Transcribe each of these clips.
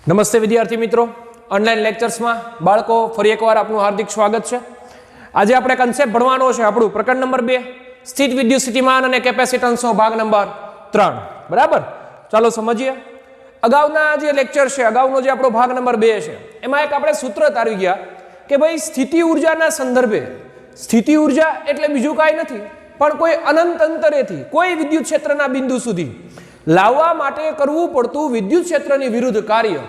નમસ્તે વિદ્યાર્થી મિત્રો, ઓનલાઈન લેક્ચર્સમાં બાળકો ફરી એકવાર આપનું હાર્દિક સ્વાગત છે. આજે આપણે કન્સેપ્ટ ભણવાનો છે આપણું પ્રકરણ નંબર 2 સ્થિત વિદ્યુત સ્થિતિમાન અને કેપેસિટન્સનો ભાગ નંબર 3. બરાબર, ચાલો સમજીએ. અગાઉના જે લેક્ચર છે, અગાઉનો જે આપણો ભાગ નંબર 2 છે, એમાં એક આપણે સૂત્ર તારવી ગયા કે ભાઈ સ્થિતિ ઉર્જાના સંદર્ભે, સ્થિતિ ઉર્જા એટલે બીજું કાંઈ નથી પણ કોઈ અનંત અંતરેથી કોઈ વિદ્યુત ક્ષેત્રના બિંદુ સુધી લાવવા માટે કરવું પડતું વિદ્યુત ક્ષેત્રની વિરુદ્ધ કાર્ય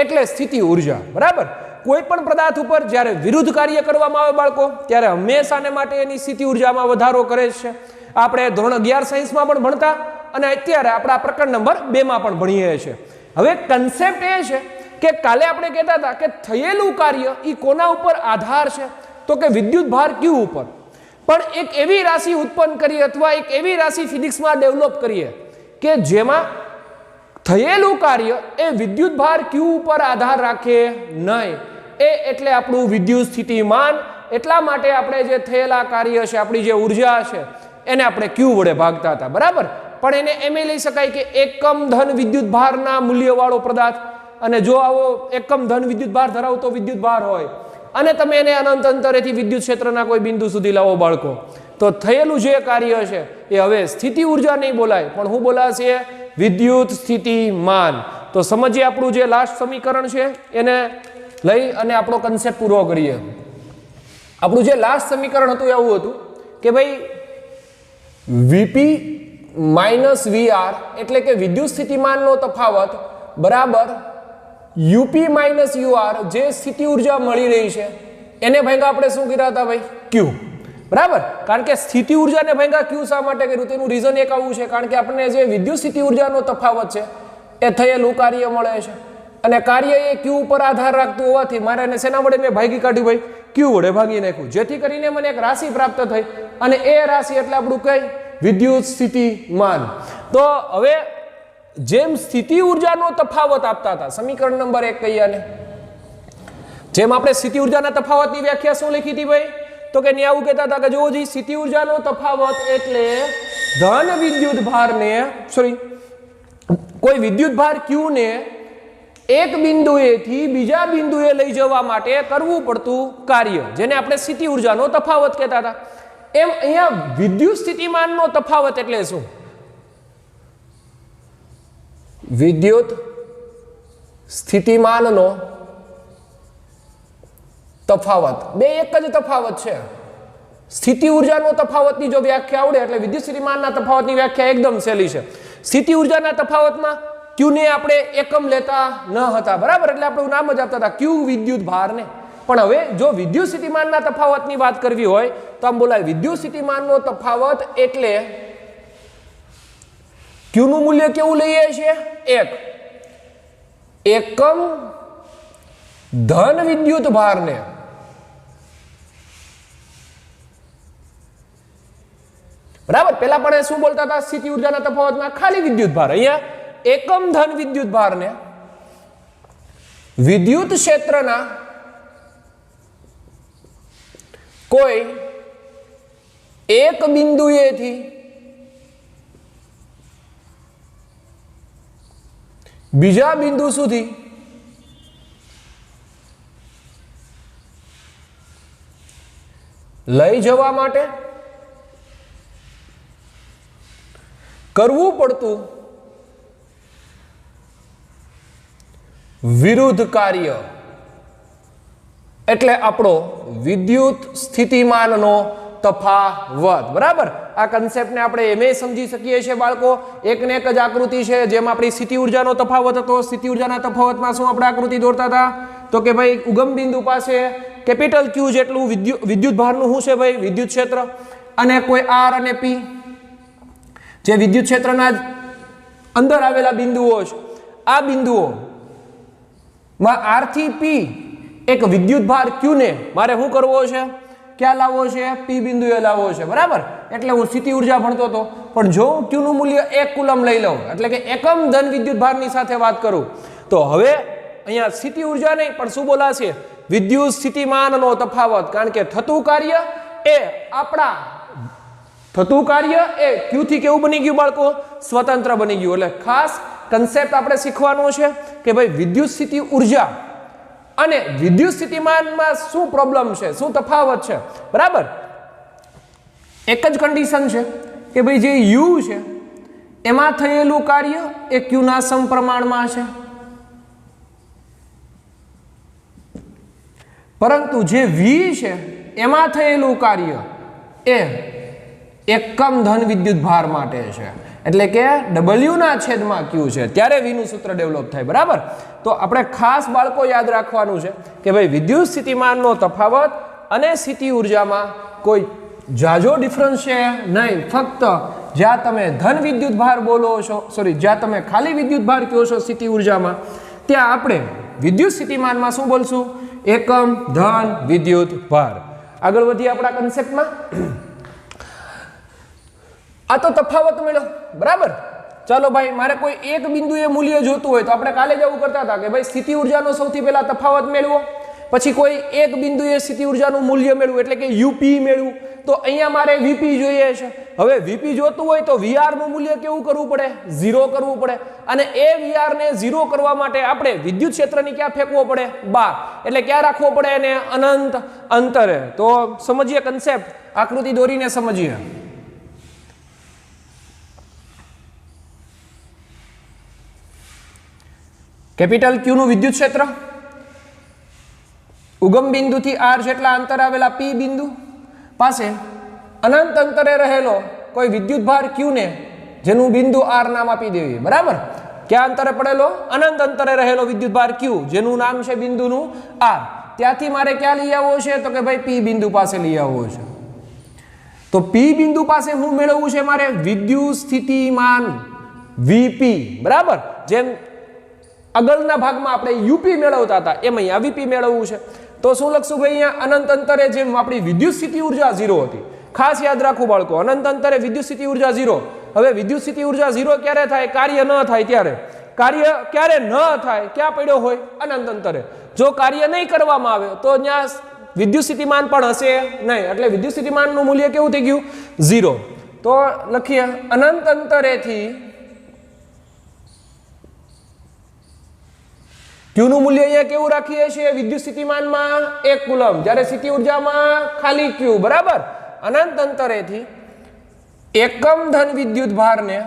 એટલે સ્થિતિ ઉર્જા. બરાબર, કોઈ પણ પદાર્થ ઉપર જ્યારે વિરુદ્ધ કાર્ય કરવામાં આવે બાળકો, ત્યારે હંમેશાને માટે એની સ્થિતિ ઉર્જામાં વધારો કરે છે. આપણે ધોરણ 11 સાયન્સમાં પણ ભણતા અને અત્યારે આપણા પ્રકરણ નંબર 2 માં પણ ભણીએ છીએ. હવે કન્સેપ્ટ એ છે કે કાલે આપણે કહેતા હતા કે થયેલું કાર્ય એ કોના ઉપર આધાર છે, તો કે વિદ્યુત ભાર ક્યુ ઉપર. પણ એક એવી રાશિ ઉત્પન્ન કરીએ અથવા એક એવી રાશિ ફિઝિક્સમાં ડેવલપ કરીએ કે જેમાં થયેલું કાર્ય એ વિદ્યુત ભાર ક્યુ ઉપર આધાર રાખે નહીં. એટલે આપણું વિદ્યુત સ્થિતિમાન. એટલા માટે આપણે જે થયેલા કાર્ય છે, આપણી જે ઉર્જા છે, એને આપણે ક્યુ વડે ભાગતા હતા. બરાબર, પણ એને એમ લઈ શકાય કે એકમ ધન વિદ્યુત ભારના મૂલ્યવાળો પદાર્થ, અને જો આવો એકમ ધન વિદ્યુત ભાર ધરાવતો વિદ્યુત ભાર હોય અને તમે એને અનંત અંતરેથી વિદ્યુત ક્ષેત્રના કોઈ બિંદુ સુધી લાવો બાળકો, તો થયેલું જે કાર્ય છે એ હવે સ્થિતિ ઉર્જા નહીં બોલાય પણ શું બોલાશે? વિદ્યુત સ્થિતિમાન. તો સમજીએ આપણું જે લાસ્ટ સમીકરણ છે એને લઈ અને આપણો કન્સેપ્ટ પૂરો કરીએ. આપણું જે લાસ્ટ સમીકરણ હતું એવું હતું કે ભાઈ વીપી માઇનસ વીઆર એટલે કે વિદ્યુત સ્થિતિમાનનો તફાવત બરાબર યુપી માઇનસ યુઆર, જે સ્થિતિ ઉર્જા મળી રહી છે એને ભાઈ આપણે શું કર્યા હતા ભાઈ? ક્યુ. બરાબર, કારણ કે સ્થિતિ ઉર્જાને ભાંગા ક્યુ શા માટે કર્યું? તેનું રીઝન એક આવું છે, કારણ કે આપણને જે વિદ્યુત સ્થિતિ ઉર્જાનો તફાવત છે એ થયેલું કાર્ય મળે છે અને કાર્ય એ ક્યુ ઉપર આધાર રાખતું હોવાથી મારે એને શેના વડે મેં ભાગી કાઢ્યું ભાઈ? ક્યુ વડે ભાગી નાખ્યું, જેથી કરીને મને એક રાશિ પ્રાપ્ત થઈ અને એ રાશિ એટલે આપણું કઈ? વિદ્યુત સ્થિતિમાન. તો હવે જેમ સ્થિતિ ઉર્જાનો તફાવત આપતા હતા, સમીકરણ નંબર 1 કહીએ ને, જેમ આપણે સ્થિતિ ઉર્જાના તફાવતની વ્યાખ્યા શું લખી હતી ભાઈ? તો કે ને આવું કહેતા હતા કે જો જી સ્થિતિ ઉર્જાનો તફાવત એટલે ધન વિદ્યુત ભારને, સોરી, કોઈ વિદ્યુત ભાર ક્યુ ને એક બિંદુએથી બીજા બિંદુએ લઈ જવા માટે કરવું પડતું કાર્ય, જેને આપણે સ્થિતિ ઉર્જાનો તફાવત કહેતા હતા. એમ અહીંયા વિદ્યુત સ્થિતિમાનનો તફાવત એટલે શું? વિદ્યુત સ્થિતિમાનનો તફાવત, બે એક જ તફાવત છે. સ્થિતિ ઉર્જાનો તફાવતની જો વ્યાખ્યા આવડે એટલે વિદ્યુત સ્થિતિમાનના તફાવતની વ્યાખ્યા એકદમ સહેલી છે. સ્થિતિ ઉર્જાના તફાવતમાં ક્યુ ને આપણે એકમ લેતા ન હતા. બરાબર, એટલે આપણે નામ જ આપતા હતા ક્યુ વિદ્યુત ભારને. પણ હવે જો વિદ્યુત સ્થિતિમાનના તફાવતની વાત કરવી હોય તો આમ બોલાય વિદ્યુત સ્થિતિમાનનો તફાવત એટલે ક્યુ નું મૂલ્ય કેવું લઈએ છીએ? 1 એકમ ધન વિદ્યુત ભારને બરાબર. પેલા પણ શું બોલતા હતા? સ્થિતિ ઉર્જાના તફાવતમાં ખાલી વિદ્યુત ભાર. અહીંયા એકમ ધન વિદ્યુત ભારને વિદ્યુત ક્ષેત્રના કોઈ એક બિંદુએથી બીજા બિંદુ સુધી લઈ જવા માટે કરવું પડતું વિરુદ્ધ કાર્ય એટલે આપણો વિદ્યુત સ્થિતિમાનનો તફાવત. બરાબર, આ કન્સેપ્ટને આપણે એમ સમજી શકીએ છીએ બાળકો. એક ને એક જ આકૃતિ છે, જેમ આપણી સ્થિતિ ઉર્જાનો તફાવત હતો. સ્થિતિ ઉર્જાના તફાવતમાં શું આપણે આકૃતિ દોરતા હતા? તો કે ભાઈ ઉગમ બિંદુ પાસે કેપિટલ ક્યુ જેટલું વિદ્યુત ભારનું શું છે ભાઈ? વિદ્યુત ક્ષેત્ર. અને કોઈ આર અને પી જે વિદ્યુત ક્ષેત્રના અંદર આવેલા બિંદુઓ છે, આ બિંદુઓમાં આર થી પી એક વિદ્યુત ભાર ક્યુ ને મારે શું કરવો છે? ક્યાં લાવવો છે? પી બિંદુએ લાવવો છે. બરાબર, એટલે હું સ્થિતિ ઉર્જા ભણતો હતો, પણ જો હું ક્યુ નું મૂલ્ય 1 કુલમ લઈ લઉં, એટલે કે એકમ ધન વિદ્યુત ભારની સાથે વાત કરું, તો હવે અહીંયા સ્થિતિ ઉર્જા નહીં પણ શું બોલાશે? વિદ્યુત સ્થિતિમાનનો તફાવત. કારણ કે થતું કાર્ય એ આપણા થતું કાર્ય એ ક્યુ થી કેવું બની ગયું બાળકો? સ્વતંત્ર બની ગયું. એટલે ખાસ કન્સેપ્ટ આપણે શીખવાનો છે કે ભાઈ વિદ્યુત સ્થિતિ ઉર્જા અને વિદ્યુત સ્થિતિમાનમાં શું પ્રોબ્લેમ છે, શું તફાવત છે, બરાબર. એક જ કન્ડિશન છે કે ભાઈ જે યુ છે એમાં થયેલું કાર્ય એ ક્યુ ના સમપ્રમાણમાં છે, પરંતુ જે વી છે એમાં થયેલું કાર્ય એ એકમ ધન વિદ્યુત ભાર માટે છે, એટલે કે W ના છેદમાં Q છે, ત્યારે V નું સૂત્ર ડેવલપ થાય, બરાબર. તો આપણે ખાસ બાળકો યાદ રાખવાનું છે કે ભાઈ વિદ્યુત સ્થિતિમાનનો તફાવત અને સ્થિતિ ઉર્જામાં કોઈ જાજો ડિફરન્સ છે નહીં. ફક્ત જ્યાં તમે ધન વિદ્યુત ભાર બોલો છો, જ્યાં તમે ખાલી વિદ્યુત ભાર કહો છો સ્થિતિ ઉર્જામાં, ત્યાં આપણે વિદ્યુત સ્થિતિમાનમાં શું બોલશું? એકમ ધન વિદ્યુત ભાર. આગળ વધીએ આપણા કન્સેપ્ટમાં. આ તો તફાવત મળ્યો, બરાબર. ચાલો ભાઈ, મારે કોઈ એક બિંદુએ મૂલ્ય જોતું હોય તો આપણે કાલે જ એવું કરતા હતા કે ભાઈ સ્થિતિ ઉર્જાનો સૌથી પહેલા તફાવત મેળવો, પછી કોઈ એક બિંદુએ સ્થિતિ ઉર્જાનું મૂલ્ય મેળવું એટલે કે યુપી મેળવું. તો અહીંયા મારે વીપી જોઈએ છે. હવે વીપી જોતું હોય તો વીઆર નું મૂલ્ય કેવું કરવું પડે? 0 કરવું પડે. અને એ વીઆર ને 0 કરવા માટે આપણે વિદ્યુત ક્ષેત્રની ક્યાં ફેંકવો પડે? બહાર. એટલે ક્યાં રાખવો પડે એને? અનંત અંતરે. તો સમજીએ કન્સેપ્ટ, આકૃતિ દોરીને સમજીએ. કેપિટલ ક્યુ નું વિદ્યુત ક્ષેત્ર ઉગમ બિંદુથી આર જેટલા અંતર આવેલા પી બિંદુ પાસે અનંત અંતરે રહેલો કોઈ વિદ્યુત ભાર ક્યુ ને જેનું બિંદુ આર નામ આપી દેવી, બરાબર. ક્યાં અંતરે પડેલો? અનંત અંતરે રહેલો વિદ્યુત ભાર ક્યુ જેનું નામ છે બિંદુનું આર. ત્યાંથી મારે ક્યાં લઈ આવવો છે? તો કે ભાઈ પી બિંદુ પાસે લઈ આવવો છે. તો પી બિંદુ પાસે હું મેળવવું છે મારે વિદ્યુત સ્થિતિમાન વીપી, બરાબર. જેમ આગળના ભાગમાં આપણે યુપી મેળવતા હતા એમ અહીંયા વીપી મેળવવું છે. તો શું લખશું ભાઈ? અહીંયા અનંત અંતરે જેમ આપણી વિદ્યુત સ્થિતિ ઉર્જા 0 હતી, ખાસ યાદ રાખવું બાળકો, અનંત અંતરે વિદ્યુત સ્થિતિ ઉર્જા 0. હવે વિદ્યુત સ્થિતિ ઉર્જા 0 ક્યારે થાય? કાર્ય ન થાય ત્યારે. કાર્ય ક્યારે ન થાય? ક્યાં પડ્યો હોય? અનંત અંતરે. જો કાર્ય નહીં કરવામાં આવે તો ત્યાં વિદ્યુત સ્થિતિમાન પણ હશે નહીં, એટલે વિદ્યુત સ્થિતિમાનનું મૂલ્ય કેવું થઈ ગયું? 0. તો લખીએ અનંત અંતરેથી Q નું મૂલ્ય અહીંયા કેવું રાખીએ છીએ? વિદ્યુત સ્થિતિમાનમાં 1 કુલમ, જ્યારે સ્થિતિ ઉર્જામાં ખાલી Q, બરાબર. અનંત અંતરેથી એકમ ધન વિદ્યુત ભારને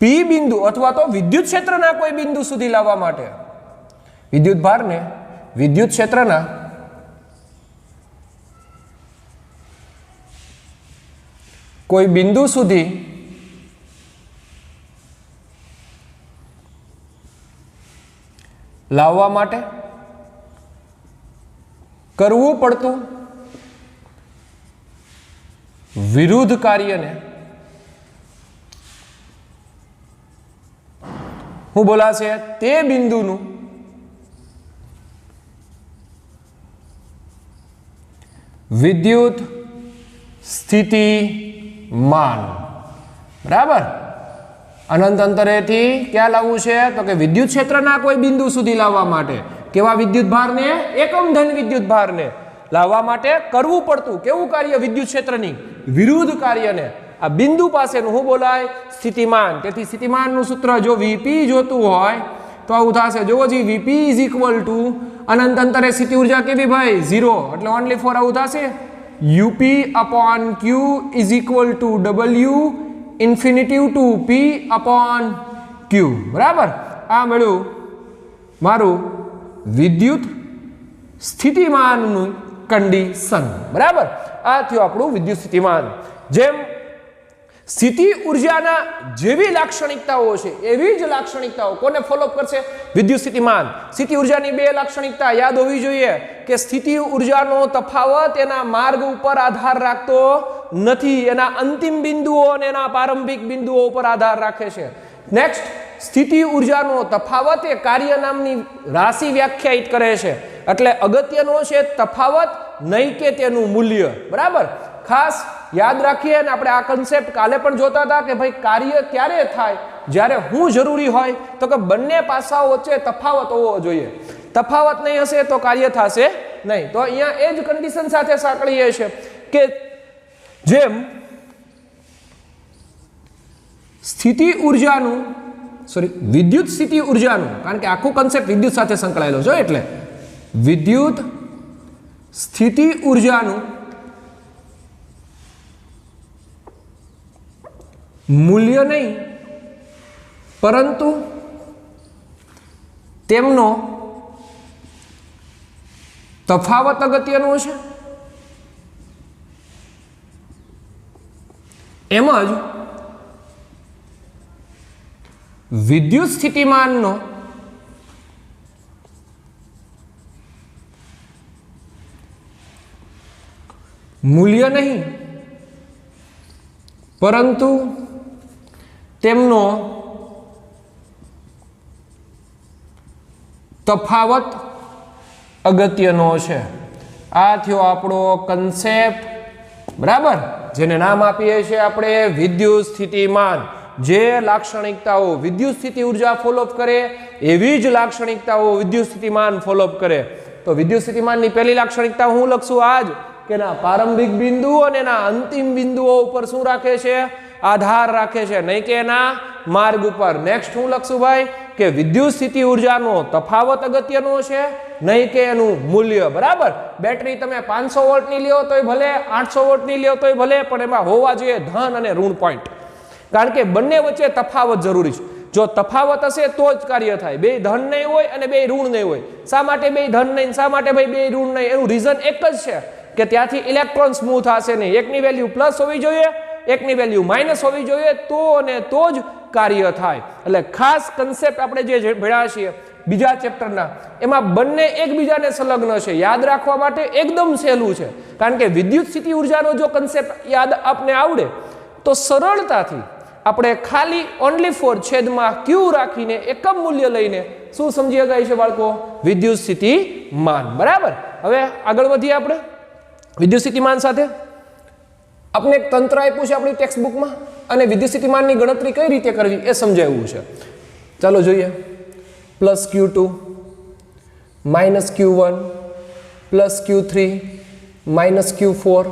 P બિંદુ અથવા તો વિદ્યુત ક્ષેત્રના કોઈ બિંદુ સુધી લાવવા માટે વિદ્યુત ભારને વિદ્યુત ક્ષેત્રના કોઈ બિંદુ સુધી લાવવા માટે કરવું પડતું વિરુદ્ધ કાર્યને શું બોલાશે? તે બિંદુનું વિદ્યુત સ્થિતિમાન, બરાબર. અનંત અંતરેથી ક્યાં લાવવું છે? તો કે વિદ્યુત ક્ષેત્રના કોઈ બિંદુ સુધી લાવવા માટે કેવા વિદ્યુત ભારને? એકમ ધન વિદ્યુત ભારને લાવવા માટે કરવું પડતું કેવું કાર્ય? વિદ્યુત ક્ષેત્રની વિરુદ્ધ કાર્યને આ બિંદુ પાસેનું શું બોલાય? સ્થિતિમાન. તેથી સ્થિતિમાનનું સૂત્ર જો વીપી જોતું હોય તો આવું થશે. જોવો જી, વીપી ઇઝ ઇક્વલ ટુ અનંત અંતરે સ્થિતિ ઉર્જા કેવી ભાઈ? 0. એટલે ઓનલી ફોર આવું થશે UP upon Q is equal to W infinitive to P upon Q, બરાબર. આ મળ્યું મારું વિદ્યુત સ્થિતિમાનનું કન્ડિશન, બરાબર. આ થયું આપણું વિદ્યુત સ્થિતિમાન. જેમ સ્થિતિ ઉર્જાના જેવી લાક્ષણિકતાઓ છે એવી જ લાક્ષણિકતાઓ કોને ફોલોઅપ કરશે? વિદ્યુત સ્થિતિમાન. સ્થિતિ ઉર્જાની 2 લાક્ષણિકતા યાદ હોવી જોઈએ કે સ્થિતિ ઉર્જાનો તફાવત એના માર્ગ ઉપર આધાર રાખતો નથી, એના અંતિમ બિંદુઓ અને એના પ્રારંભિક બિંદુઓ ઉપર આધાર રાખે છે. નેક્સ્ટ, સ્થિતિ ઉર્જાનો તફાવત એ કાર્ય નામની રાશિ વ્યાખ્યાયિત કરે છે. એટલે અગત્યનો છે તફાવત, નહીં કે તેનું મૂલ્ય, બરાબર. ખાસ યાદ રાખીએ ને આપણે આ કન્સેપ્ટ કાલે પણ જોતા હતા કે ભાઈ કાર્ય ક્યારે થાય? જ્યારે હું જરૂરી હોય તો કે બંને પાસાઓ વચ્ચે તફાવત હોવો જોઈએ. તફાવત નહીં હશે તો કાર્ય થશે નહીં. તો અહીંયા એ જ કન્ડિશન સાથે સાંકળીએ છે કે જેમ સ્થિતિ ઉર્જાનું વિદ્યુત સ્થિતિ ઉર્જાનું, કારણ કે આખું કન્સેપ્ટ વિદ્યુત સાથે સંકળાયેલો છે, એટલે વિદ્યુત સ્થિતિ ઉર્જાનું મૂલ્ય નહીં પરંતુ તેમનો તફાવત અગત્યનો છે. એમ જ વિદ્યુત સ્થિતિમાનનો મૂલ્ય નહીં પરંતુ તેમનો તફાવત અગત્યનો છે. આ થયો આપણો કન્સેપ્ટ, બરાબર, જેને નામ આપીએ છીએ આપણે વિદ્યુત સ્થિતિમાન. જે લાક્ષણિકતાઓ વિદ્યુત સ્થિતિ ઉર્જા ફોલોઅપ કરે એવી જ લાક્ષણિકતાઓ વિદ્યુત સ્થિતિમાન ફોલોઅપ કરે. તો વિદ્યુત સ્થિતિમાનની પહેલી લાક્ષણિકતા હું લખશું આજ કે ના પ્રારંભિક બિંદુ અને એના અંતિમ બિંદુઓ ઉપર શું રાખે છે? આધાર રાખે છે, નહીં કે એના માર્ગ ઉપર. નેક્સ્ટ હું લખશું ભાઈ કે વિદ્યુત સ્થિતિ ઉર્જાનો તફાવત અગત્યનો છે, નહીં કે એનું મૂલ્ય. બરાબર, બેટરી તમે 500 વોલ્ટની લ્યો તોય ભલે, 800 વોલ્ટની લ્યો તોય ભલે, પણ એમાં હોવા જોઈએ ધન અને ઋણ પોઈન્ટ, કારણ કે બંને વચ્ચે તફાવત જરૂરી છે. જો તફાવત હશે તો જ કાર્ય થાય. બે ધન નહીં હોય અને બે ઋણ નહીં હોય. શા માટે બે ધન નહીં, શા માટે ભાઈ બે ઋણ નહીં? એનું રીઝન એક જ છે કે ત્યાંથી ઇલેક્ટ્રોન્સ મૂવ થશે નહીં. એકની વેલ્યુ પ્લસ હોવી જોઈએ, એકની વેલ્યુ માઇનસ હોવી જોઈએ, તો અને તો જ કાર્ય થાય. એટલે ખાસ કન્સેપ્ટ આપણે જે ભણ્યા છીએ બીજા ચેપ્ટરના, એમાં બંને એકબીજાને સંલગ્ન છે. યાદ રાખવા માટે એકદમ સહેલું છે, કારણ કે વિદ્યુત સ્થિતિ ઉર્જાનો જો કન્સેપ્ટ યાદ આપને આવડે તો સરળતાથી આપણે ખાલી ઓનલી ફોર છેદમાં ક્યુ રાખીને એકમ મૂલ્ય લઈને શું સમજી શકાય છે બાળકો? વિદ્યુત સ્થિતિમાન. બરાબર, હવે આગળ વધીએ આપણે વિદ્યુત સ્થિતિમાન સાથે. આપણે એક તંત્ર આપ્યું છે આપણી ટેક્સ્ટ બુકમાં, અને વિદ્યુત સ્થિતિમાનની ગણતરી કઈ રીતે કરવી એ સમજાવ્યું છે. ચાલો જોઈએ. +Q2 -Q1 +Q3 -Q4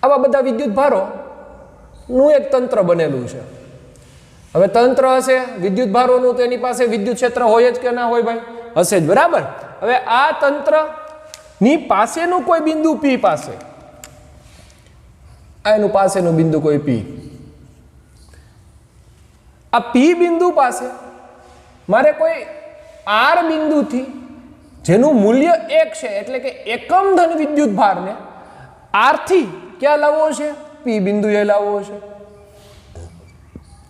આવા બધા વિદ્યુત ભારો નું એક તંત્ર બનેલું છે. હવે તંત્ર હશે વિદ્યુત ભારોનું, તો એની પાસે વિદ્યુત ક્ષેત્ર હોય જ કે ના હોય ભાઈ? હશે જ. બરાબર, હવે આ તંત્ર ની પાસેનું કોઈ બિંદુ P પાસે, એનું પાસેનું બિંદુ કોઈ P, આ P બિંદુ પાસે મારે કોઈ R બિંદુથી જેનું મૂલ્ય 1 છે, એટલે કે એકમ ધન વિદ્યુત ભારને R થી ક્યાં લાવવો છે? P બિંદુએ લાવવો છે.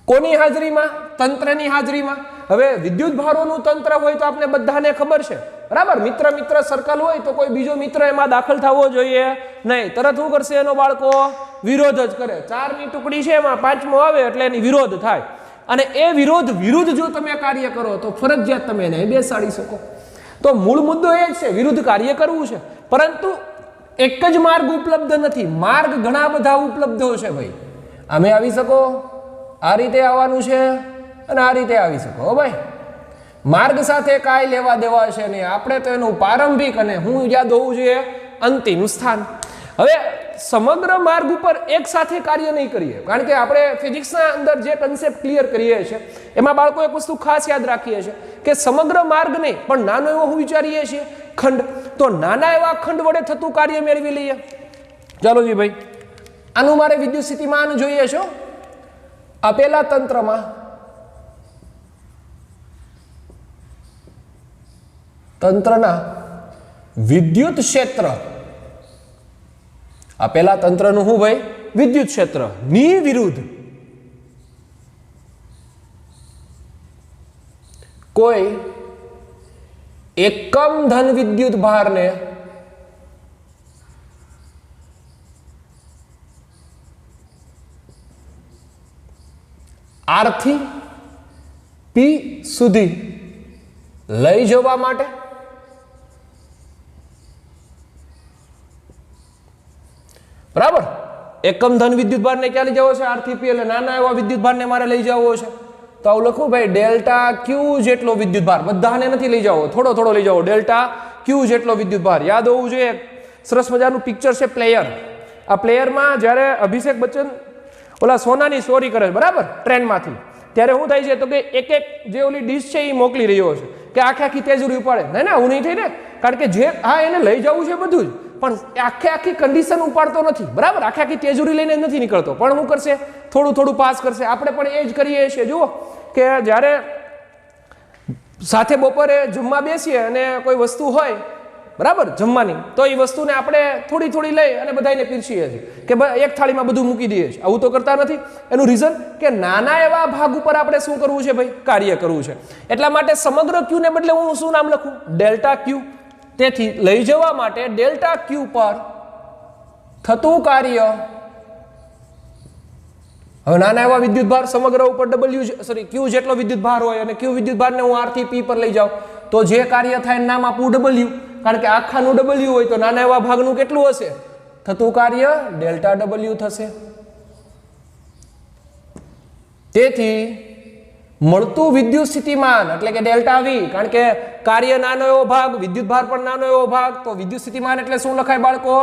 કોની હાજરીમાં? તંત્રની હાજરીમાં. હવે વિદ્યુત ભારોનું તંત્ર હોય તો આપણે બધાને ખબર છે, બરાબર, મિત્ર મિત્ર સર્કલ હોય તો કોઈ બીજો મિત્ર એમાં દાખલ થવો જોઈએ નહીં. તરત શું કરશે એનો બાળકો? વિરોધ જ કરે. 4ની ટુકડી છે, એમાં 5મો આવે એટલે એની વિરોધ થાય. અને એ વિરુદ્ધ જો તમે કાર્ય કરો તો ફરજિયાત તમે એને બેસાડી શકો. તો મૂળ મુદ્દો એ જ છે, વિરુદ્ધ કાર્ય કરવું છે, પરંતુ એક જ માર્ગ ઉપલબ્ધ નથી. માર્ગ ઘણા બધા ઉપલબ્ધો છે ભાઈ. આમે આવી શકો, આ રીતે આવવાનું છે, અને આ રીતે આવી શકો. હો ભાઈ, માર્ગ સાથે કાંઈ લેવા દેવા છે નહીં. આપણે તો એનું પ્રારંભિક અને હું યાદ હોવું જોઈએ અંતિમ સ્થાન. હવે સમગ્ર માર્ગ ઉપર એક સાથે કાર્ય નહીં કરીએ, કારણ કે આપણે ફિઝિક્સના અંદર જે કન્સેપ્ટ ક્લિયર કરીએ છીએ એમાં બાળકો એક વસ્તુ ખાસ યાદ રાખીએ છીએ કે સમગ્ર માર્ગ નહીં, પણ નાનો એવો હું વિચારીએ છીએ ખંડ. તો નાના એવા ખંડ વડે થતું કાર્ય મેળવી લઈએ. ચાલો જી ભાઈ, આનું મારે વિદ્યુત સ્થિતિમાન જોઈએ છે. આપેલા તંત્રમાં તંત્રના વિદ્યુત ક્ષેત્ર, આપેલા તંત્રનું શું ભાઈ? વિદ્યુત ક્ષેત્ર ની વિરુદ્ધ કોઈ એકમ ધન વિદ્યુત ભારને R થી P સુધી લઈ જવા માટે બરાબર, એકમ ધન વિદ્યુત ભારને ક્યાં લઈ જવો છે? R થી P. એટલે નાના એવા વિદ્યુત ભારને મારે લઈ જવો છે. તો આવું લખું ભાઈ, ડેલ્ટા ક્યુ જેટલો વિદ્યુત ભાર. બધાને નથી લઈ જવો, થોડો થોડો લઈ જવો. ડેલ્ટા ક્યુ જેટલો વિદ્યુત ભાર યાદ હોવું જોઈએ. સરસ મજાનું પિક્ચર છે પ્લેયર. આ પ્લેયરમાં જ્યારે અભિષેક બચ્ચન ઓલા સોનાની ચોરી કરે છે બરાબર ટ્રેનમાંથી, ત્યારે શું થાય છે તો કે એક એક જે ઓલી ડીશ છે એ મોકલી રહ્યો છે કે આખી તેજુરી ઉપાડે. ના હું નહીં થઈ ને, કારણ કે જે એને લઈ જવું છે બધું જ, પણ આખી કન્ડિશન ઉપાડતો નથી બરાબર, આખી તેજુરી લઈને નથી નીકળતો. પણ શું કરશે, થોડું પાસ કરશે. આપણે પણ એ જ કરીએ છીએ. જુઓ કે જ્યારે સાથે બપોરે જમવા બેસીએ અને કોઈ વસ્તુ હોય બરાબર જમવાની, તો એ વસ્તુને આપણે થોડી લઈ અને બધાને પીરસીએ છીએ કે એક થાળીમાં બધું મૂકી દઈએ છીએ. આવું તો કરતા નથી. એનું રીઝન કે નાના એવા ભાગ ઉપર આપણે શું કરવું છે ભાઈ, કાર્ય કરવું છે. એટલા માટે સમગ્ર ક્યુ ને બદલે હું શું નામ લખું, ડેલ્ટા ક્યુ. તેથી લઈ જવા માટે ડેલ્ટા ક્યુ પર થતું કાર્ય, હવે નાના એવા વિદ્યુત ભાર સમગ્ર ઉપર ક્યુ જેટલો વિદ્યુત ભાર હોય અને ક્યુ વિદ્યુત ભારને હું આર થી પી પર લઈ જાઉં તો જે કાર્ય થાય નામ આપું ડબલ્યુ, કારણ કે આખાનું ડબલ્યુ હોય તો નાના એવા ભાગનું કેટલું હશે, થતું કાર્ય ડેલ્ટા ડબલ્યુ થશે. તેથી મળતું વિદ્યુત સ્થિતિમાન એટલે કે ડેલ્ટા વી, કારણ કે કાર્ય નાનો એવો ભાગ, વિદ્યુત ભાર પણ નાનો એવો ભાગ, તો વિદ્યુત સ્થિતિમાન એટલે શું લખાય બાળકો,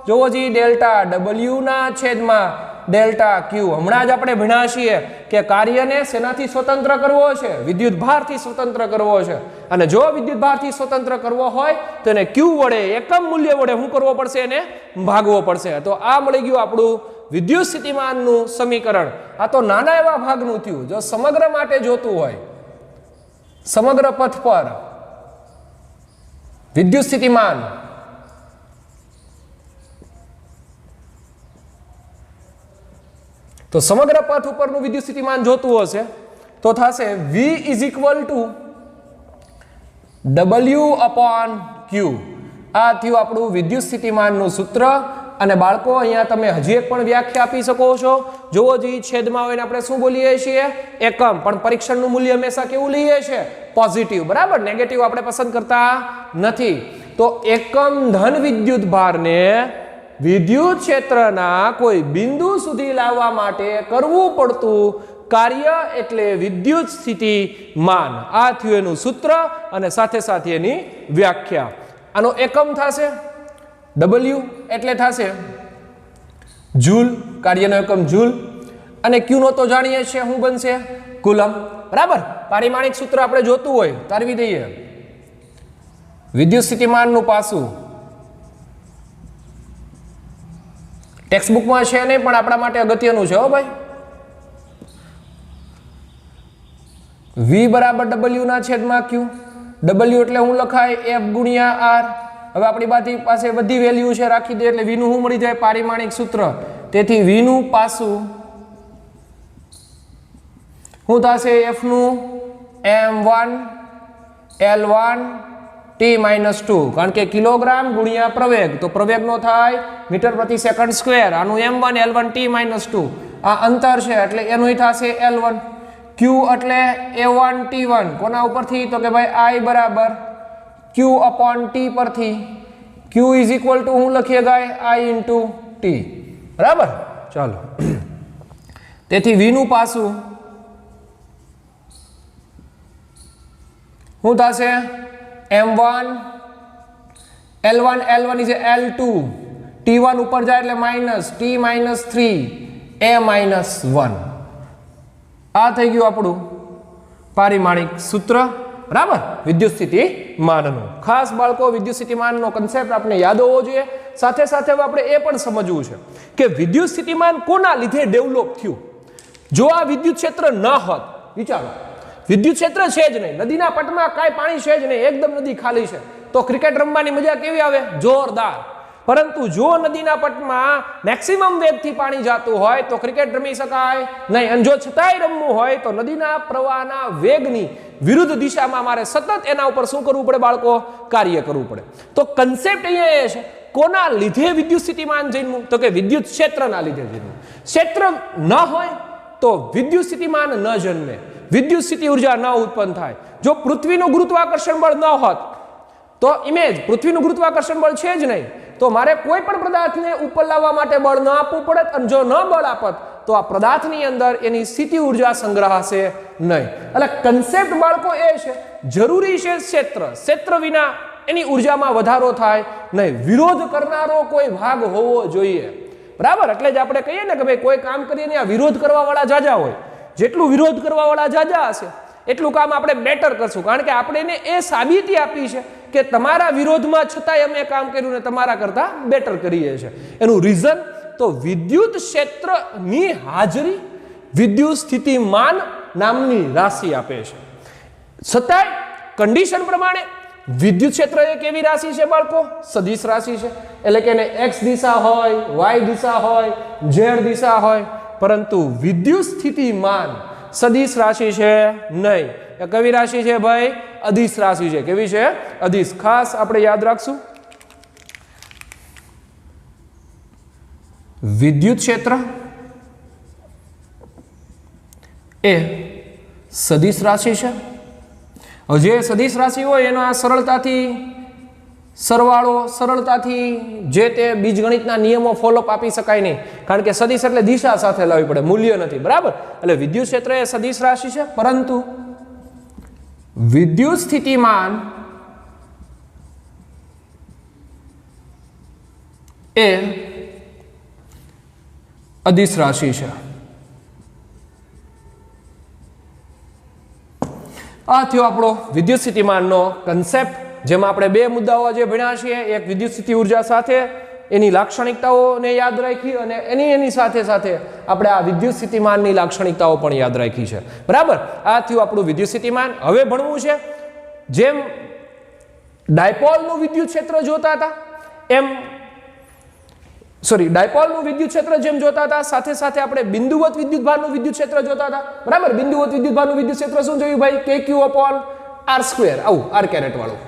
જોવો જી ડેલ્ટા ડબલ્યુ ના છેદમાં ડેલ્ટા ક્યુ. હમણાં જ આપણે ભણ્યા છીએ કે કાર્યને શેનાથી સ્વતંત્ર કરવો છે, વિદ્યુત ભારથી સ્વતંત્ર કરવો છે. અને જો વિદ્યુત ભારથી સ્વતંત્ર કરવો હોય તો એને ક્યુ વડે, એકમ મૂલ્ય વડે શું કરવો પડશે, એને ભાગવો પડશે. તો આ મળી ગયું આપણું વિદ્યુત સ્થિતિમાનનું સમીકરણ. આ તો નાના એવા ભાગનું થયું. જો સમગ્ર માટે જોતું હોય, સમગ્ર પથ પર વિદ્યુત સ્થિતિમાન, તો સમગ્ર પથ ઉપરનું વિદ્યુત સ્થિતિમાન જોતું હશે તો થશે V is equal two W/Q. આ થયું આપણું વિદ્યુત સ્થિતિમાનનું સૂત્ર. અને બાળકો અહીંયા તમે હજી એક પણ વ્યાખ્યા આપી શકો છો. જોવો જી છેદમાં હોય ને આપણે શું બોલીએ છીએ, એકમ. પણ પરીક્ષણનું મૂલ્ય હંમેશા કેવું લઈએ છે, પોઝિટિવ બરાબર, નેગેટિવ આપણે પસંદ કરતા નથી. તો એકમ ધન વિદ્યુત ભારને વિદ્યુત ક્ષેત્રના કોઈ બિંદુ સુધી લાવવા માટે કરવું પડતું કાર્ય એટલે વિદ્યુત સ્થિતિમાન. આ થયું એનું સૂત્ર અને સાથે સાથે એની વ્યાખ્યા. આનો એકમ થશે W એટલે થશે જૂલ, કાર્યનો એકમ જૂલ. અને Q નો તો જાણીએ છીએ શું બનશે, કુલમ બરાબર. પારિમાણિક સૂત્ર આપણે જોતું હોય તારવી દઈએ. વિદ્યુત સ્થિતિમાનનું પાસું ટેક્સ્ટબુકમાં છે નહીં, પણ આપણા માટે અગત્યનું છે હો ભાઈ. V બરાબર W ના છેદમાં Q. W એટલે હું લખાય F ગુણ્યા R. હવે આપણી પાસે બધી વેલ્યુ છે, રાખી દે એટલે V નું શું મળી જાય, પારિમાણિક સૂત્ર. તેથી V નું પાસું શું થશે, F નું M1 L1 T-2, કારણ કે કિલોગ્રામ ગુણ્યા પ્રવેગ, તો પ્રવેગ નો થાય મીટર પ્રતિ સેકન્ડ સ્ક્વેર. આનું M1 L1 T-2 આ અંતર છે એટલે એનું થશે L1. Q એટલે A1 T1 કોના ઉપરથી, તો કે ભાઈ I બરાબર Q/T પરથી. Q ઇઝ ઇક્વલ ટુ હું લખીએ ગાય I ઇન્ટુ T બરાબર. ચાલો, તેથી V નું પાસું શું થશે, M1 L1 L1 is L2 T1 ઉપર જાય એટલે માઇનસ T-3 A-1. આ થઈ ગયું આપણું પારિમાણિક સૂત્ર બરાબર, વિદ્યુત સ્થિતિમાનનું. ખાસ બાળકો વિદ્યુત સ્થિતિમાનનો કન્સેપ્ટ આપણે યાદ હોવો જોઈએ. સાથે સાથે આપણે એ પણ સમજવું છે કે વિદ્યુત સ્થિતિમાન કોના લીધે ડેવલપ થયું. જો આ વિદ્યુત ક્ષેત્ર ન હોત, વિચારો વિદ્યુત ક્ષેત્ર છે જ નહીં, નદીના પટમાં કાંઈ પાણી છે જ નહીં, એકદમ નદી ખાલી છે, તો ક્રિકેટ રમવાની મજા કેવી આવે, જોરદાર. પરંતુ જો નદીના પટમાં મેક્સિમમ વેગથી પાણી જતું હોય તો ક્રિકેટ રમી શકાય નહીં. અને જો છતાંય રમવું હોય તો નદીના પ્રવાહના વેગની વિરુદ્ધ દિશામાં મારે સતત એના ઉપર શું કરવું પડે બાળકો, કાર્ય કરવું પડે. તો કન્સેપ્ટ અહીંયા એ છે, કોના લીધે વિદ્યુત સ્થિતિમાન જન્મ્યું, તો કે વિદ્યુત ક્ષેત્રના લીધે જન્મ્યું. ક્ષેત્ર ન હોય તો વિદ્યુત સ્થિતિમાન ન જન્મે, વિદ્યુત સ્થિતિ ઉર્જા ન ઉત્પન્ન થાય. જો પૃથ્વીનું ગુરુત્વાકર્ષણ બળ ન હોત તો ઇમેજ, પૃથ્વીનું ગુરુત્વાકર્ષણ બળ છે જ નહીં, તો મારે કોઈ પણ પદાર્થને ઉપર લાવવા માટે બળ ન આપવું પડે. અને જો ન બળ આપત તો આ પદાર્થની અંદર એની સ્થિતિ ઉર્જા સંગ્રહાશે નહીં. એટલે કન્સેપ્ટ બાળકો એ છે, જરૂરી છે ક્ષેત્ર, ક્ષેત્ર વિના એની ઉર્જામાં વધારો થાય નહીં. વિરોધ કરનારો કોઈ ભાગ હોવો જોઈએ. બરાબર. એટલે જ આપણે કહીએ ને કે ભાઈ કોઈ કામ કરીએ ને આ વિરોધ કરવાવાળા જાજા હોય, જેટલું વિરોધ કરવાવાળા જાજા હશે એટલું કામ આપણે બેટર કરશું, કારણ કે આપણે એને એ સાબિતી આપી છે કે તમારા વિરોધમાં છતાંય અમે કામ કર્યું ને તમારા કરતા બેટર કરીએ છીએ. એનું રીઝન તો વિદ્યુત ક્ષેત્રની હાજરી વિદ્યુત સ્થિતિમાન નામની રાશિ આપે છે. છતાંય કન્ડિશન પ્રમાણે વિદ્યુત ક્ષેત્ર એ કેવી રાશિ છે બાળકો? સદિશ રાશિ છે. એટલે કે એને એક્સ દિશા હોય, વાય દિશા હોય, ઝેડ દિશા હોય, પરંતુ વિદ્યુત સ્થિતિમાન સદિશ રાશિ છે નહીં. એ કેવી રાશિ છે ભાઈ? અદિશ રાશિ છે. કેવી છે? અદિશ. ખાસ આપણે યાદ રાખશું, વિદ્યુત ક્ષેત્ર એ સદિશ રાશિ છે. હવે જે સદિશ રાશિ હોય એનો આ સરળતાથી સરવાળો, સરળતાથી જે તે બીજગણિતના નિયમો ફોલોઅપ આપી શકાય નહીં, કારણ કે સદિશ એટલે દિશા સાથે લાવવી પડે, મૂલ્ય નથી. બરાબર. એટલે વિદ્યુત ક્ષેત્ર એ સદિશ રાશિ છે, પરંતુ વિદ્યુત સ્થિતિમાન એ અદિશ રાશિ છે. આ થયો આપણો વિદ્યુત સ્થિતિમાનનો કન્સેપ્ટ, જેમાં આપણે બે મુદ્દાઓ જે ભણ્યા છીએ, એક વિદ્યુત સ્થિતિ ઉર્જા સાથે એની લાક્ષણિકતાઓને યાદ રાખી અને એની સાથે સાથે આપણે આ વિદ્યુત સ્થિતિમાનની લાક્ષણિકતાઓ પણ યાદ રાખી છે. બરાબર. આ થયું આપણું વિદ્યુત સ્થિતિમાન. હવે ભણવું છે, જેમ ડાયપોલનું વિદ્યુત ક્ષેત્ર જોતા હતા એમ ડાયપોલનું વિદ્યુત ક્ષેત્ર જેમ જોતા હતા, સાથે સાથે આપણે બિંદુવત વિદ્યુતભારનું વિદ્યુત ક્ષેત્ર જોતા હતા. બરાબર. બિંદુવત વિદ્યુતભારનું વિદ્યુત ક્ષેત્ર શું જોયું ભાઈ? KQ/R², આવું r કેરેટ વાળું.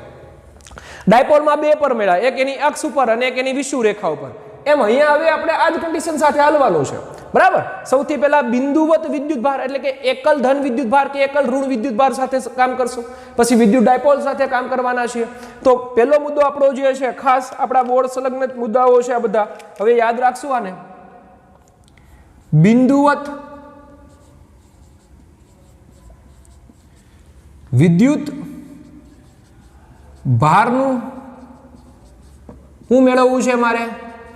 ડાયપોલમાં બે પર મળ્યા, એક એની અક્ષ ઉપર અને એક એની વિષુવ રેખા ઉપર. એમ અહીંયા હવે આપણે આ જ કન્ડિશન સાથે હાલવાનું છે. બરાબર. સૌથી પહેલા બિંદુવત વિદ્યુતભાર એટલે કે એકલ ધન વિદ્યુતભાર કે એકલ ઋણ વિદ્યુતભાર સાથે કામ કરશું, પછી વિદ્યુત ડાયપોલ સાથે કામ કરવાના છીએ. તો પહેલો મુદ્દો આપણો જે છે, ખાસ આપણા બોર્ડ સંલગ્ન મુદ્દાઓ છે આ બધા, હવે યાદ રાખશું આને. બિંદુવત વિદ્યુત ભારનું શું મેળવવું છે મારે?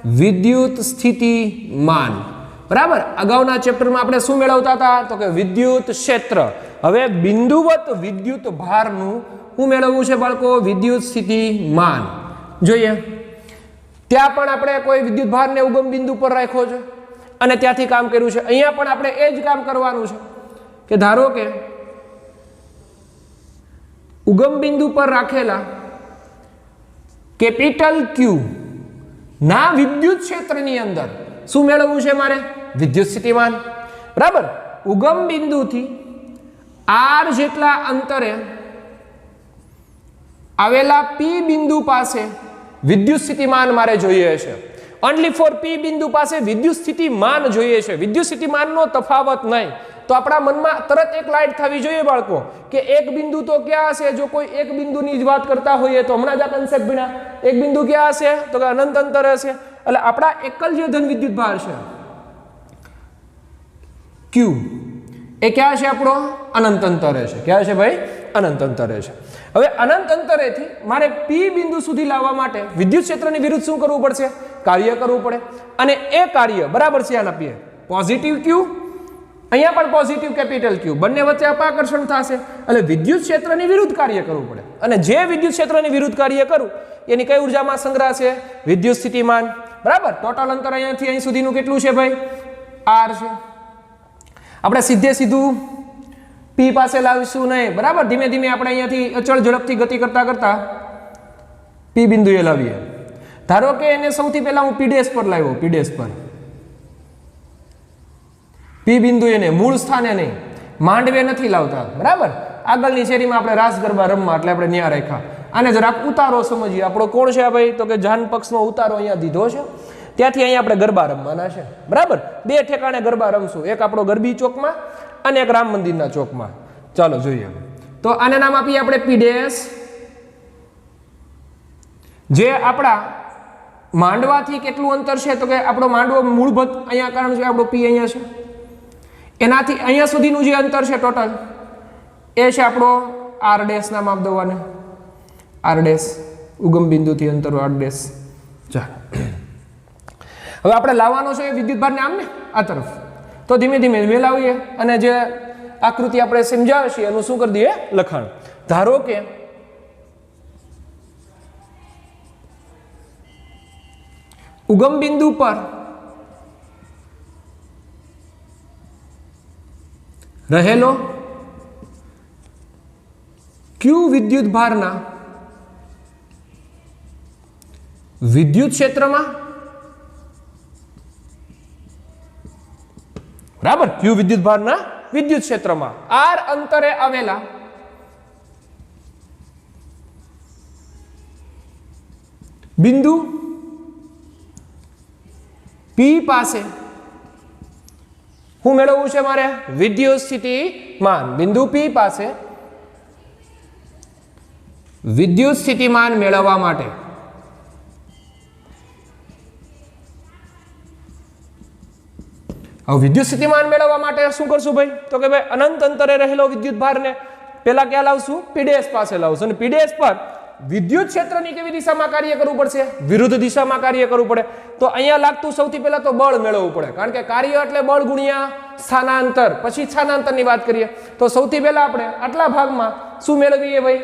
વિદ્યુત સ્થિતિમાન. બરાબર. અગાઉના ચેપ્ટરમાં આપણે શું મેળવતા હતા? તો કે વિદ્યુત ક્ષેત્ર. હવે બિંદુવત વિદ્યુત ભારનું શું મેળવવું છે બાળકો? વિદ્યુત સ્થિતિમાન. જોઈએ, ત્યાં પણ આપણે કોઈ વિદ્યુત ભારને ઉગમ બિંદુ પર રાખ્યો છે અને ત્યાંથી કામ કર્યું છે. અહીંયા પણ આપણે એ જ કામ કરવાનું છે કે ધારો કે ઉગમ બિંદુ પર રાખેલા કેપિટલ Q ના વિદ્યુત ક્ષેત્રની અંદર શું મેળવવું છે મારે? વિદ્યુત સ્થિતિમાન. બરાબર. ઉગમ બિંદુથી r જેટલા અંતરે આવેલા P બિંદુ પાસે વિદ્યુત સ્થિતિમાન મારે જોઈએ છે. ઓનલી ફોર P બિંદુ પાસે વિદ્યુત સ્થિતિમાન જોઈએ છે, વિદ્યુત સ્થિતિમાનનો તફાવત નહીં. તો આપણા મનમાં તરત એક લાઈટ થવી જોઈએ બાળકો કે એક બિંદુ તો ક્યાં હશે? જો કોઈ એક બિંદુની જ વાત કરતા હોઈએ તો હમણાં જ આ કન્સેપ્ટ ભણ્યા, એક બિંદુ ક્યાં હશે? તો કે અનંત અંતરે હશે. એટલે આપણા એકલ જે ધન વિદ્યુત ભાર છે Q એ ક્યાં છે? આપણો અનંત અંતરે છે. ક્યાં છે ભાઈ? અનંત અંતરે છે. હવે અનંત અંતરેથી મારે P બિંદુ સુધી લાવવા માટે વિદ્યુત ક્ષેત્રની વિરુદ્ધ શું કરવું પડશે? કાર્ય કરવું પડે. અને એ કાર્ય બરાબર છે આના P પોઝિટિવ Q, અહીંયા પણ પોઝિટિવ કેપિટલ Q, બંને વચ્ચે અપાકર્ષણ થશે. એટલે વિદ્યુત ક્ષેત્રની વિરુદ્ધ કાર્ય કરવું પડે. અને જે વિદ્યુત ક્ષેત્રની વિરુદ્ધ કાર્ય કરું એની કઈ ઉર્જામાં સંગ્રહ છે? વિદ્યુત સ્થિતિમાન. બરાબર. ટોટલ અંતર અહીંયાથી અહીં સુધીનું કેટલું છે ભાઈ? r છે. આપણે સીધું P પાસે લાવીશું નહીં. બરાબર. ધીમે ધીમે આપણે અહીંયાથી અચળ ઝડપથી ગતિ કરતા કરતા P બિંદુએ લાવીએ. ધારો કે એને સૌથી પહેલા હું P' પર લાવ્યો, P' પર P બિંદુ એને મૂળ સ્થાને નહીં, માંડવે નથી લાવતા. બરાબર. આગળની શેરીમાં આપણે રાસ ગરબા રમવા એટલે આપણે ન્યા રાખ્યા. આને જરાક ઉતારો સમજીએ. આપણો કોણ છે ભાઈ? તો કે જાન પક્ષનો ઉતારો અહીંયા દીધો છે, ત્યાંથી અહીંયા આપણે ગરબા રમવાના છે. બરાબર. બે ઠેકાણે ગરબા રમશું, એક આપણો ગરબી ચોકમાં અને એક રામ મંદિરના ચોકમાં. ચાલો જોઈએ. તો આને નામ આપીએ આપણે P'. જે આપણા માંડવાથી કેટલું અંતર છે? તો કે આપણો માંડવો મૂળભૂત અહીંયા કારણ છે, આપણો P અહીંયા છે, એનાથી અહીંયા સુધીનું જે અંતર છે ટોટલ એ છે આપણો r' નામ આપ દો આને. r', ઉગમ બિંદુથી અંતર r'. ચાલો હવે આપણે લાવવાનો છે એ વિદ્યુતભારને આમ ને આ તરફ, તો ધીમે ધીમે મેલાવીએ અને જે આકૃતિ આપણે સમજાવે છે એનું શું કરી દઈએ લખાણ. ધારો કે ઉગમ બિંદુ પર રહેલો ક્યુ વિદ્યુત ભારના વિદ્યુત ક્ષેત્રમાં, બરાબર, ક્યુ વિદ્યુત ભારના વિદ્યુત ક્ષેત્રમાં આર અંતરે આવેલા બિંદુ પી પાસે શું મેળવવું છે મારે? વિદ્યુત સ્થિતિમાન. બિંદુ પી પાસે વિદ્યુત સ્થિતિમાન મેળવવા માટે હવે વિદ્યુત સ્થિતિમાન મેળવવા માટે શું કરશું ભાઈ? તો કે ભાઈ અનંત અંતરે રહેલો વિદ્યુત ભારને પેલા ક્યાં લાવશું? પીડીએસ પાસે લાવશું. અને પીડીએસ પર વિદ્યુત ક્ષેત્રની કેવી દિશામાં કાર્ય કરવું પડશે? વિરુદ્ધ દિશામાં કાર્ય કરવું પડે. તો અહીંયા લાગતું સૌથી પહેલા તો બળ મેળવવું પડે, કારણ કે કાર્ય એટલે બળ ગુણ્યા સ્થાનાંતર. પછી સ્થાનાંતરની વાત કરીએ તો સૌથી પહેલા આપણે આટલા ભાગમાં શું મેળવીએ ભાઈ?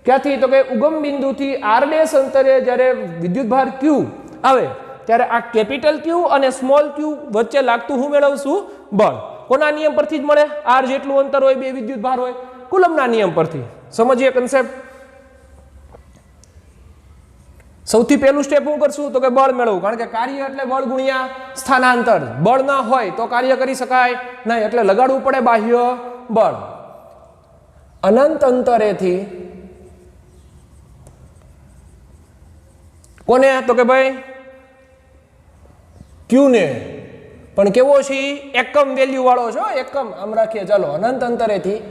ક્યાંથી? તો કે ઉગમ બિંદુથી આર ડેશ અંતરે જ્યારે વિદ્યુત ભાર ક્યુ આવે ત્યારે આ કેપિટલ ક્યુ અને સ્મોલ ક્યુ વચ્ચે લાગતું હું મેળવશું? બળ. કોના નિયમ પરથી જ મળે? આર જેટલું અંતર હોય બે વિદ્યુત ભાર હોય, કુલમના નિયમ પરથી. સમજીએ કન્સેપ્ટ. સૌથી પહેલું સ્ટેપ શું કરશું? તો કે બળ મેળવવું, કારણ કે કાર્ય એટલે બળ ગુણ્યા સ્થાનાંતર. બળ ના હોય તો કાર્ય કરી શકાય નહીં, એટલે લગાડવું પડે બાહ્ય બળ. અનંત અંતરેથી કોને? તો કે ભાઈ ક્યુ ને. પણ કેવો છે? એકમ વેલ્યુ વાળો છો. એકમ આમ રાખીએ, ચાલો. અનંત અંતરેથી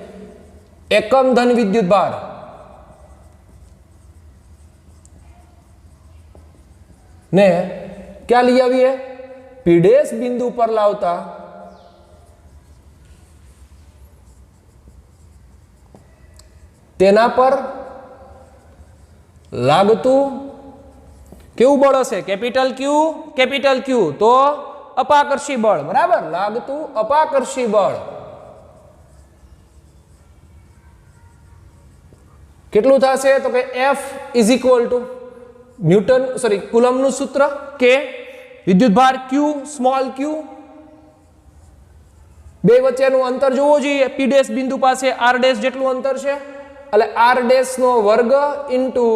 એકમ ધન વિદ્યુત ભાર ને ક્યાં લઈ આવીએ? પીડેશ બિંદુ પર લાવતા તેના પર લાગતું કેવું બળ હશે? કેપિટલ ક્યુ. તો અપાકર્ષી બળ, બરાબર. લાગતું અપાકર્ષી બળ કેટલું થશે? તો કે F is equal to Newton કુલમનું સૂત્ર કે વિદ્યુતભાર ક્યુ સ્મોલ ક્યુ, બે વચ્ચેનું અંતર જોવું જોઈએ. પી ડેશ બિંદુ પાસે આર ડેશ જેટલું અંતર છે, એટલે આર ડેશ નો વર્ગ into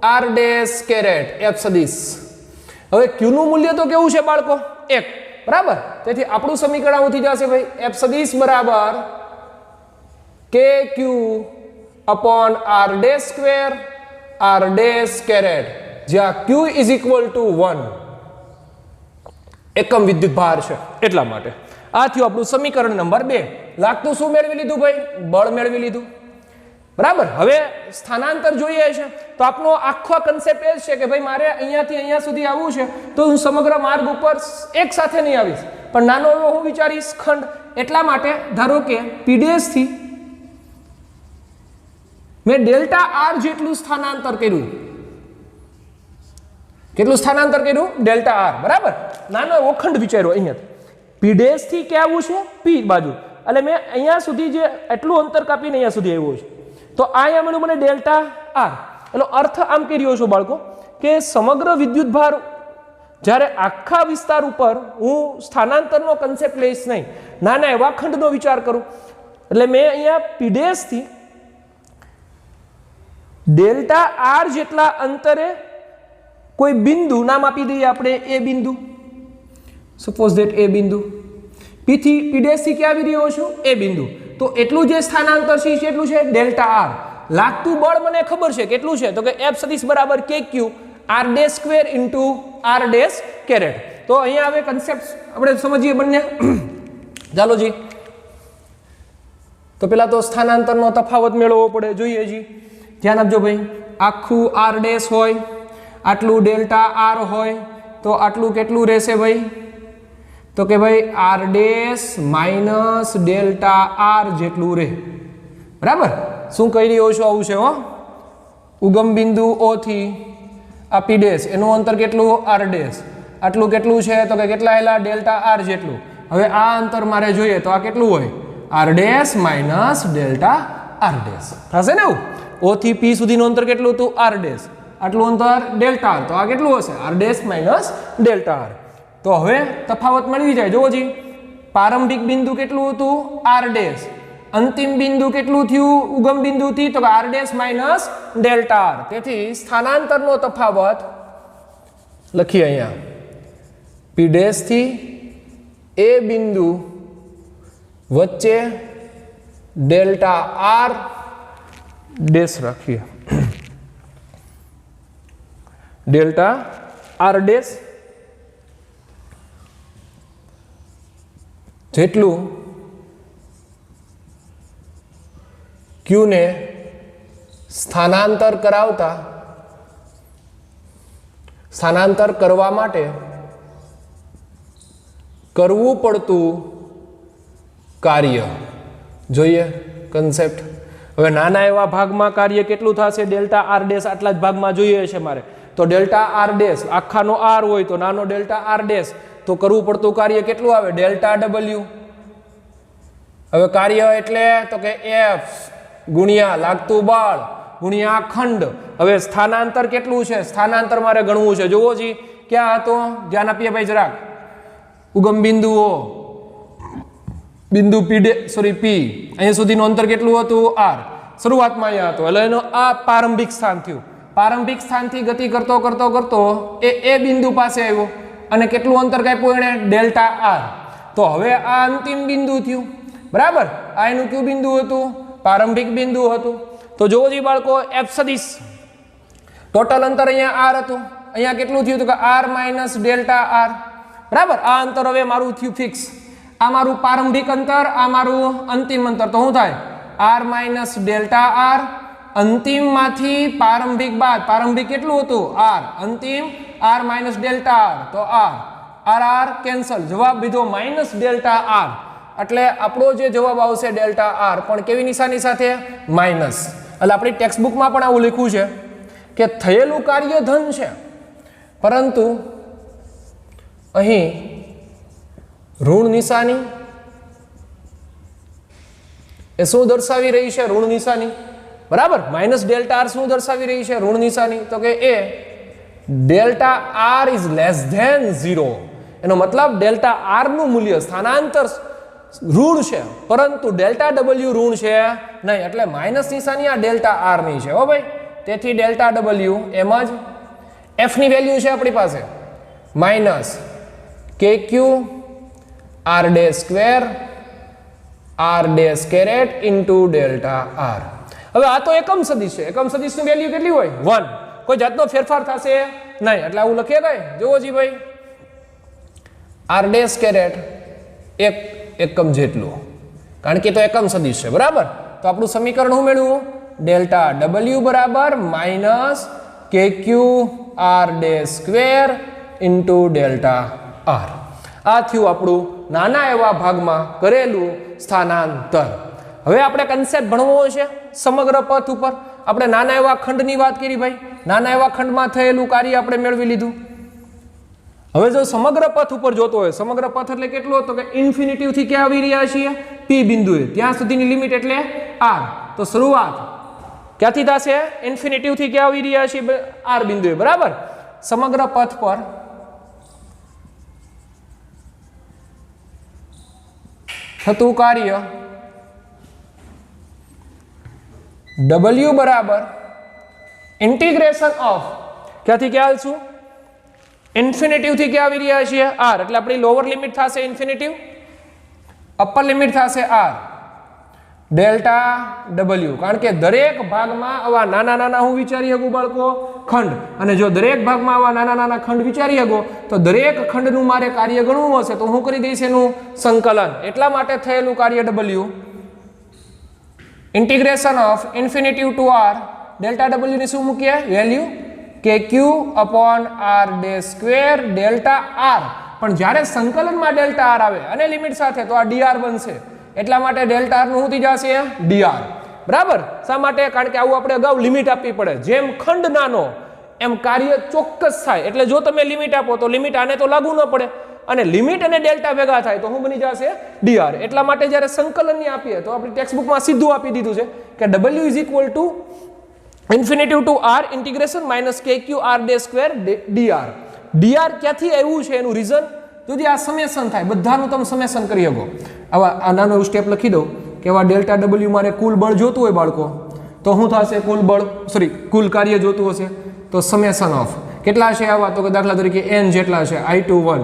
R dash caret F સદિશ. હવે ક્યુ નું મૂલ્ય તો કેવું છે બાળકો? 1, બરાબર. તેથી આપણું સમીકરણ આવું થઈ જશે ભાઈ, એફ સદિશ બરાબર કે Q upon R dash square R dash caret, જ્યાં ક્યુ ઇઝ ઇક્વલ ટુ 1 એકમ વિદ્યુત ભાર છે એટલા માટે. આ થયું આપણું સમીકરણ નંબર 2. લાગતું શું મેળવી લીધું ભાઈ? બળ મેળવી લીધું, બરાબર. હવે સ્થાનાંતર જોઈએ છે તો આપણો આખો કન્સેપ્ટ એ છે કે ભાઈ મારે અહીંયાથી અહીંયા સુધી આવવું છે તો હું સમગ્ર માર્ગ ઉપર એક સાથે નહીં આવીશ, પણ નાનો એવો હું વિચારીશ ખંડ. એટલા માટે ધારો કે પીડીએસ થી મેં ડેલ્ટા આર જેટલું સ્થાનાંતર કર્યું. કેટલું સ્થાનાંતર કર્યું? ડેલ્ટા આર, બરાબર. નાનો એવો ખંડ વિચાર્યો અહીંયાથી. પીડીએસ થી ક્યાં આવવું છે? પી બાજુ. એટલે મેં અહીંયા સુધી જે એટલું અંતર કાપીને અહીંયા સુધી આવ્યો છે, તો અહીંયા મળ્યું મને ડેલ્ટા આર. એનો અર્થ આમ કરી રહ્યો છું બાળકો કે સમગ્ર વિદ્યુત ભાર જ્યારે આખા વિસ્તાર ઉપર હું સ્થાનાંતરનો કન્સેપ્ટ લઈશ નહીં, નાના એવા ખંડનો વિચાર કરું. એટલે મેં અહીંયા પીડીએસ થી ડેલ્ટા આર જેટલા અંતરે કોઈ બિંદુ નામ આપી દઈએ આપણે, એ બિંદુ. સપોઝ ધેટ એ બિંદુ. પી થી પીડીએસ થી ક્યાં આવી રહ્યો છું? એ બિંદુ. તો એટલું જે સ્થાનાંતર છે એટલું છે ડેલ્ટા આર. લાગતું બળ મને ખબર છે કેટલું છે? તો કે એફ સદિશ બરાબર કે Q R dash square into R dash caret. તો અહીંયા હવે કન્સેપ્ટ આપણે સમજીએ બંને. ચાલો જી. તો પેલા તો સ્થાનાંતરનો તફાવત મેળવવો પડે. જોઈએ જી, ધ્યાન આપજો ભાઈ. આખું આર ડેશ હોય, આટલું ડેલ્ટા આર હોય, તો આટલું કેટલું રહેશે ભાઈ? તો કે ભાઈ R dash minus delta R જેટલું રહે, બરાબર. શું કહી રહ્યો છો? આવું છે હો. ઉગમ બિંદુ ઓ થી આ પી ડેશ એનું અંતર કેટલું? R dash. આટલું કેટલું છે તો કે કેટલા આવેલા ડેલ્ટા આર જેટલું. હવે આ અંતર મારે જોઈએ તો આ કેટલું હોય R dash minus delta R dash થશે ને. ઓ થી પી સુધીનું અંતર કેટલું હતું આર ડેશ, આટલું અંતર ડેલ્ટા આર, તો આ કેટલું હશે R dash minus delta R. તો હવે તફાવત મળી જાય. જોવો જી પ્રારંભિક બિંદુ કેટલું હતું આર ડેશ, અંતિમ બિંદુ કેટલું થયું ઉગમ બિંદુથી તો કે R dash minus delta R. તેથી સ્થાનાંતરનો તફાવત લખીએ અહીંયા પી ડેશ થી એ બિંદુ વચ્ચે ડેલ્ટા આર ડેશ રાખીએ, ડેલ્ટા આર ડેશ જેટલું ક્યુ ને સ્થાનાંતર કરાવતા સ્થાનાંતર કરવા માટે કરવું પડતું કાર્ય. જોઈએ કન્સેપ્ટ. હવે નાના એવા ભાગમાં કાર્ય કેટલું થશે ડેલ્ટા આર ડેશ આટલા જ ભાગમાં જોઈએ છે મારે તો ડેલ્ટા આર ડેશ આખાનો આર હોય તો નાનો ડેલ્ટા આર ડેશ તો કરવું પડતું કાર્ય કેટલું આવે ડેલ્ટા ડબલ્યુ. હવે કાર્ય એટલે તો કે એફ ગુણ્યા લાગતું બળ ગુણ્યા ખંડ. હવે સ્થાનાંતર કેટલું છે સ્થાનાંતર મારે ગણવું છે. જોવો જી ક્યાં હતો ધ્યાન આપીએ ભાઈ જરાક. ઉગમ બિંદુઓ બિંદુ પી અહીંયા સુધીનું અંતર કેટલું હતું આર, શરૂઆતમાં અહીંયા હતું એટલે એનો આ પ્રારંભિક સ્થાન થયું. પ્રારંભિક સ્થાનથી ગતિ કરતો કરતો કરતો એ બિંદુ પાસે આવ્યો અને કેટલું અંતર કાપ્યું એણે ડેલ્ટા આર. તો હવે આ અંતિમ બિંદુ થયું બરાબર. આ એનું કયું બિંદુ હતું પ્રારંભિક બિંદુ હતું. તો જોવો જી બાળકો એફ સદિશ ટોટલ અંતર અહીંયા આર હતું, અહીંયા કેટલું થયું કે આર માઇનસ ડેલ્ટા આર બરાબર. આ અંતર હવે મારું થયું ફિક્સ. આ મારું પ્રારંભિક અંતર, આ મારું અંતિમ અંતર. તો શું થાય આર માઇનસ ડેલ્ટા આર. અંતિમમાંથી પ્રારંભિક બાદ પ્રારંભિક કેટલું હતું આર, અંતિમ આર માઇનસ ડેલ્ટા આર. તો આર આર કેન્સલ, જવાબ બીજો માઇનસ ડેલ્ટા આર. એટલે આપણો જે જવાબ આવશે ડેલ્ટા આર પણ કેવી નિશાની સાથે માઇનસ. એટલે આપણી ટેક્સ્ટબુકમાં પણ આવું લખ્યું છે કે થયેલું કાર્ય ધન છે પરંતુ અહીં ઋણ નિશાની એ શું દર્શાવી રહી છે ઋણ નિશાની બરાબર. માઇનસ ડેલ્ટા આર શું દર્શાવી રહી છે ઋણ નિશાની તો કે એ delta R is less than 0. એનો મતલબ ડેલ્ટા આર નું મૂલ્ય સ્થાનાંતર ઋણ છે પરંતુ ડેલ્ટા ડબલ્યુ ઋણ છે નહીં. એટલે માઇનસ નિશાની આ ડેલ્ટા આર ની છે હો ભાઈ. તેથી ડેલ્ટા ડબલ્યુ એમ જ એફ ની વેલ્યુ છે આપણી પાસે minus K Q R dash square R dash caret into delta R. હવે આ તો એકમ સદિશ છે. એકમ સદિશની વેલ્યુ કેટલી હોય 1. કોઈ જાતનો ફેરફાર થશે નહીં એટલે આવું લખીએ કઈ. જોવો જી ભાઈ આર ડેશ કેરેટ એક એકમ જેટલું કારણ કે તો એકમ સદિશ છે બરાબર. તો આપણું સમીકરણ શું મેળવ્યું ડેલ્ટા ડબલ્યુ બરાબર minus K Q R dash square into delta R. આ થયું આપણું નાના એવા ભાગમાં કરેલું સ્થાનાંતર. હવે આપણે કન્સેપ્ટ ભણવો છે સમગ્ર પથ ઉપર. આપણે નાના એવા ખંડની વાત કરી ભાઈ. નાના એવા ખંડમાં થયેલું કાર્ય આપણે મેળવી લીધું. હવે જો સમગ્ર પથ ઉપર જોતો હોય સમગ્ર પથ એટલે કેટલું હતું કે ઇન્ફિનિટી થી ક્યાં આવી રહ્યા છીએ પી બિંદુએ ત્યાં સુધીની લિમિટ એટલે આર. તો શરૂઆત ક્યાંથી થશે ઇન્ફિનિટી થી ક્યાં આવી રહ્યા છીએ આર બિંદુએ બરાબર. સમગ્ર પથ પર થતું કાર્ય W બરાબર ઇન્ટિગ્રેશન ઓફ ક્યાંથી ક્યાં આવશું ઇન્ફિનિટી થી ક્યાં આવી રહ્યા છીએ આર. એટલે આપણી લોઅર લિમિટ થશે ઇન્ફિનિટી, અપર લિમિટ થશે આર ડેલ્ટા ડબલ્યુ. કારણ કે દરેક ભાગમાં આવા નાના નાના હું વિચારી શકું બાળકો ખંડ, અને જો દરેક ભાગમાં આવા નાના નાના ખંડ વિચારી શકો તો દરેક ખંડનું મારે કાર્ય ગણવું હશે તો હું કરી દઈશ એનું સંકલન. એટલા માટે થયેલું કાર્ય W integration of infinity to R delta W ની શું મૂકીએ વેલ્યુ કે Q upon R dash square delta R. પણ જ્યારે સંકલનમાં ડેલ્ટા આર આવે અને લિમિટ સાથે તો આ ડીઆર બનશે. એટલા માટે ડેલ્ટા આર નું શું થઈ જશે ડીઆર બરાબર. શા માટે કારણ કે આવું આપણે અગાઉ લિમિટ આપવી પડે. જેમ ખંડ નાનો એમ કાર્ય ચોક્કસ થાય. એટલે જો તમે લિમિટ આપો તો લિમિટ આને તો લાગુ ન પડે, અને લિમિટ અને ડેલ્ટા ભેગા થાય તો શું બની જશે? dr. એટલા માટે જ્યારે સંકલનની આપીએ તો આપણી ટેક્સ્ટબુકમાં સીધું આપી દીધું છે કે w is equal to infinity to r integration minus kq r ડે સ્ક્વેર dr. dr ક્યાંથી આવ્યું છે એનું રીઝન જોજે, આ સમેશન થાય, બધાનું તમે સમેશન કરી શકો. આવા આ નાનો એવું સ્ટેપ લખી દઉં કે આવા ડેલ્ટા w મારે કુલ બળ જોતું હોય બાળકો, તો શું થશે? કુલ કાર્ય જોતું હશે તો સમેશન ઓફ કેટલા છે આવા? તો કે દાખલા તરીકે n જેટલા છે I21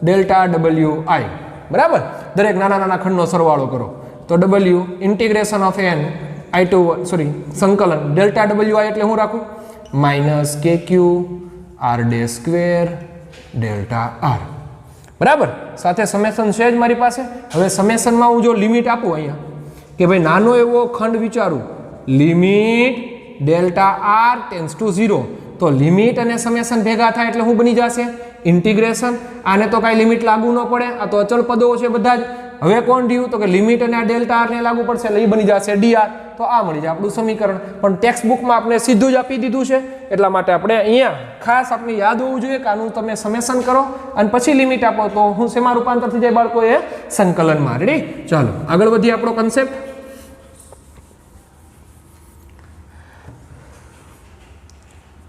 ડેલ્ટા wi, બરાબર? દરેક નાના નાના ખંડનો સરવાળો કરો તો w integration of n I21 સંકલન ડેલ્ટા wi એટલે હું રાખું માઇનસ kq r ડે સ્ક્વેર ડેલ્ટા r, બરાબર? સાથે સમેશન છે જ મારી પાસે. હવે સમેશનમાં હું જો લિમિટ આપું અહીંયા કે ભાઈ નાનો એવો ખંડ વિચારું, limit delta r tense two 0, તો લિમિટ અને સમેશન ભેગા થાય એટલે શું બની જશે? ઇન્ટિગ્રેશન. આને તો કાંઈ લિમિટ લાગુ ન પડે, આ તો અચળ પદો છે બધા જ. હવે કોણ રહ્યું? તો કે લિમિટ અને આ ડેલ્ટા r ને લાગુ પડશે એટલે એ બની જશે dr. તો આ મળી જાય આપણું સમીકરણ. પણ ટેક્સ્ટ બુકમાં આપણે સીધું જ આપી દીધું છે, એટલા માટે આપણે અહીંયા ખાસ આપણે યાદ હોવું જોઈએ કે આનું તમે સમેશન કરો અને પછી લિમિટ આપો તો હું શેમાં રૂપાંતર થઈ જાય બાળકો? એ સંકલનમાં. રેડી? ચાલો આગળ વધીએ આપણો કન્સેપ્ટ.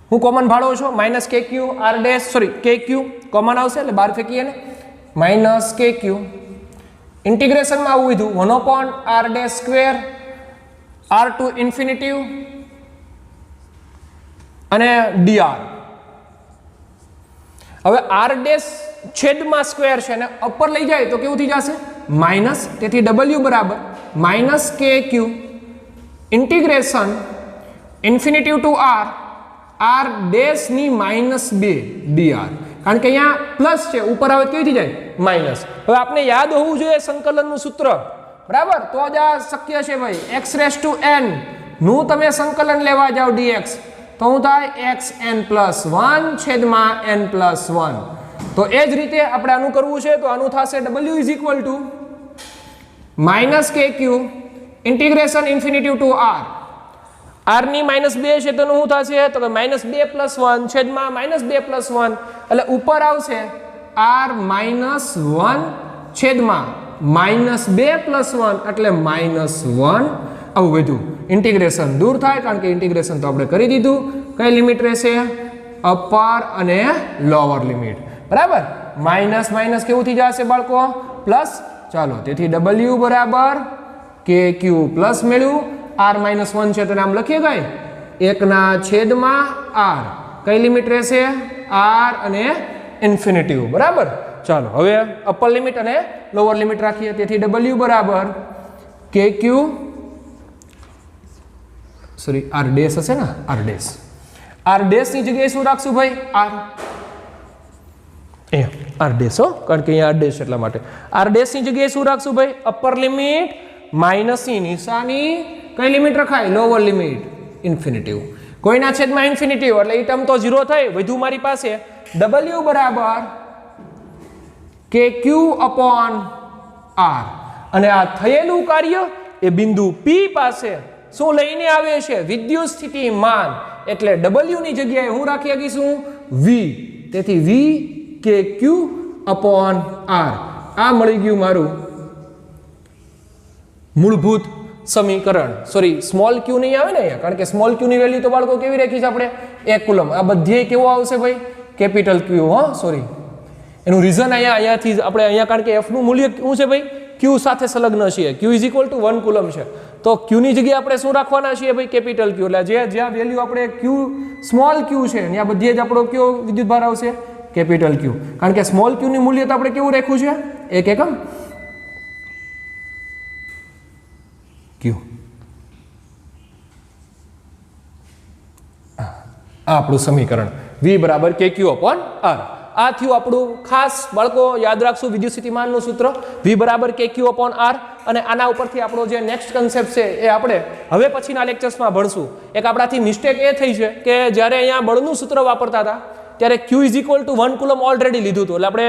હું કોમન ભાળો છો minus kq r dash kq common આવશે એટલે બહાર ફેંકીએ ને, માઇનસ kq ઇન્ટિગ્રેશનમાં આવું લીધું 1/r dash square r two infinity અને dr. હવે r ડેશ છેદમાં સ્ક્વેર છે ને અપર લઈ જાય તો કેવું થઈ જશે? માઇનસ. તેથી w બરાબર minus kq integration infinity to r dash ની -2 dr. કારણ કે અહીંયા પ્લસ છે, ઉપર આવે કેવી થઈ જાય? માઇનસ. હવે આપણે યાદ હોવું જોઈએ સંકલનનું સૂત્ર, બરાબર? તો જ આ શક્ય છે ભાઈ. x રેસ ટુ n નું તમે સંકલન લેવા જાઓ dx તો શું થાય? xn પ્લસ 1 છેદમાં n પ્લસ 1. તો એ જ રીતે આપણે આનું કરવું છે તો આનું થશે w is equal to minus kq integration infinity to r ની -2 છે તો શું થશે? તો કે -2 પ્લસ 1 છેદમાં -2 પ્લસ 1 એટલે ઉપર આવશે r -1 છેદમાં -2 પ્લસ 1 એટલે -1. આવું બધું ઇન્ટિગ્રેશન દૂર થાય કારણ કે ઇન્ટિગ્રેશન તો આપણે કરી દીધું. કઈ લિમિટ રહેશે? અપર અને લોઅર લિમિટ, બરાબર? માઇનસ માઇનસ કેવું થઈ જશે બાળકો? પ્લસ. ચાલો તેથી w બરાબર kq પ્લસ મેળવ્યું, r -1 છે તો આમ લખીએ કઈ 1/r. કઈ લિમિટ રહેશે? r અને ઇન્ફિનિટી, બરાબર? ચાલો હવે અપર લિમિટ અને લોઅર લિમિટ રાખીએ. તેથી w બરાબર kq r ડેશ હશે ને, r ડેશ. r ડેશ ની જગ્યાએ શું રાખશું ભાઈ? r r ડેશ હો, કારણ કે અહીંયા r ડેશ એટલા માટે. r ડેશ ની જગ્યાએ શું રાખશું ભાઈ? અપર લિમિટ માઇનસ ની નિશાની, કઈ લિમિટ રખાય? Lower limit infinity. કોઈના છેદમાં ઇન્ફિનિટી એટલે એ ટર્મ તો 0 થઈ. વધુ મારી પાસે w બરાબર kq અપોન r, અને આ થયેલું કાર્ય એ બિંદુ p પાસે શું લઈને આવે છે? વિદ્યુત સ્થિતિમાન. એટલે w ની જગ્યાએ હું રાખી શકીશું? v. તેથી v kq અપોન r. આ મળી ગયું મારું મૂળભૂત સમીકરણ. સ્મોલ q નહીં આવે ને અહીંયા, કારણ કે સ્મોલ q ની વેલ્યુ તો બાળકો કેવી રાખી છે આપણે? 1 કુલમ. આ બધી કેવો આવશે ભાઈ? Capital q. એનું રીઝન અહીંયાથી આપણે અહીંયા, કારણ કે f નું મૂલ્ય શું છે ભાઈ? q સાથે સંલગ્ન છે. q is equal two 1 coulomb છે તો q ની જગ્યાએ આપણે શું રાખવાના છીએ ભાઈ? Capital q. એટલે જ્યાં વેલ્યુ આપણે q સ્મોલ q છે ત્યાં બધી જ આપણો કયો વિદ્યુત ભાર આવશે? Capital q. કારણ કે સ્મોલ q ની મૂલ્ય તો આપણે કેવું રાખ્યું છે? 1 એકમ q. આ આપણું સમીકરણ v બરાબર kq અપોન r. આ થયું આપણું ખાસ બાળકો યાદ રાખશું વિદ્યુત સ્થિતિમાનનું સૂત્ર v બરાબર kq અપોન r. અને આના ઉપરથી આપણો જે નેક્સ્ટ કન્સેપ્ટ છે એ આપણે હવે પછીના લેક્ચર્સમાં ભણશું. એક આપણાથી મિસ્ટેક એ થઈ છે કે જ્યારે અહીંયા બળનું સૂત્ર વાપરતા હતા ત્યારે q is equal two 1 coulomb already લીધું હતું. એટલે આપણે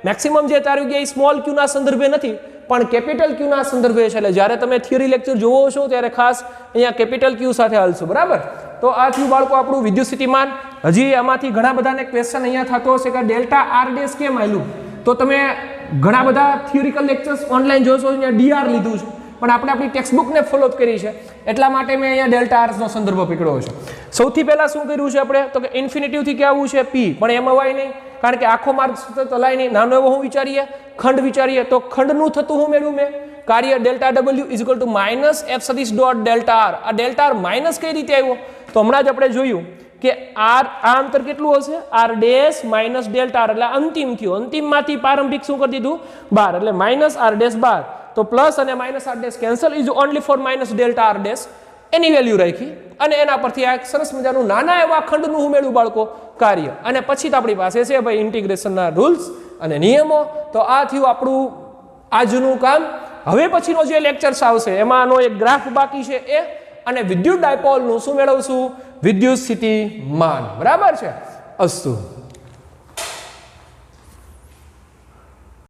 મેક્સિમમ જે તાર્યું ગયા એ સ્મોલ q ના સંદર્ભે નથી પણ કેપિટલ q ના સંદર્ભે છે. એટલે જ્યારે તમે થિયરી લેક્ચર જોવો છો ત્યારે ખાસ અહીંયા કેપિટલ q સાથે હાલશું, બરાબર? તો આ થયું બાળકો આપણું વિદ્યુત સ્થિતિમાન. હજી આમાંથી ઘણા બધાને ક્વેશ્ચન અહીંયા થતો હશે કે ડેલ્ટા આર ડેશ કેમ આવેલું, તો તમે ઘણા બધા થિયોરિકલ લેક્ચર્સ ઓનલાઈન જોશો, અહીંયા ડીઆર લીધું છે, પણ આપણે આપણી ટેક્સ્ટબુકને ફોલો કરી છે, એટલા માટે મેં અહીંયા ડેલ્ટા આર્સનો સંદર્ભ પકડ્યો છે. સૌથી પહેલા શું કર્યું છે આપણે, તો કે ઇન્ફિનિટિવથી કે આવવું છે પી, પણ એમ અવાય નહીં, કારણ કે આખો માર્ગ સતત અલાય નહીં. નાનો એવો હું વિચારીએ, ખંડ વિચારીએ, તો ખંડનું થતું હું મેળવું મેં કાર્ય delta W is equal to minus F સદિશ ડોટ ડેલ્ટા આર. આ ડેલ્ટા આર માઇનસ કઈ રીતે આવ્યો, તો હમણાં જ આપણે જોયું કે આર આ અંતર કેટલું હશે, R dash minus delta R, એટલે અંતિમ થયું. અંતિમમાંથી પ્રારંભિક શું કરી દીધું, 12, એટલે માઇનસ આર ડેશ 12. તો પ્લસ અને minus R dash cancel, is only four minus delta R dash, એની વેલ્યુ રાખી અને એના પરથી આ સરસ મજાનું નાના એવા ખંડનું ઉમેર્યું બાળકો કાર્ય. અને પછી તો આપણી પાસે છે ભાઈ ઇન્ટિગ્રેશનના રૂલ્સ અને નિયમો. તો આ થયું આપણું આજનું કામ. હવે પછીનો જે લેક્ચર્સ આવશે એમાંનો એક ગ્રાફ બાકી છે એ, અને વિદ્યુત ડાયપોલનું શું મેળવશું, વિદ્યુત સ્થિતિમાન. બરાબર છે? અસ્તુ.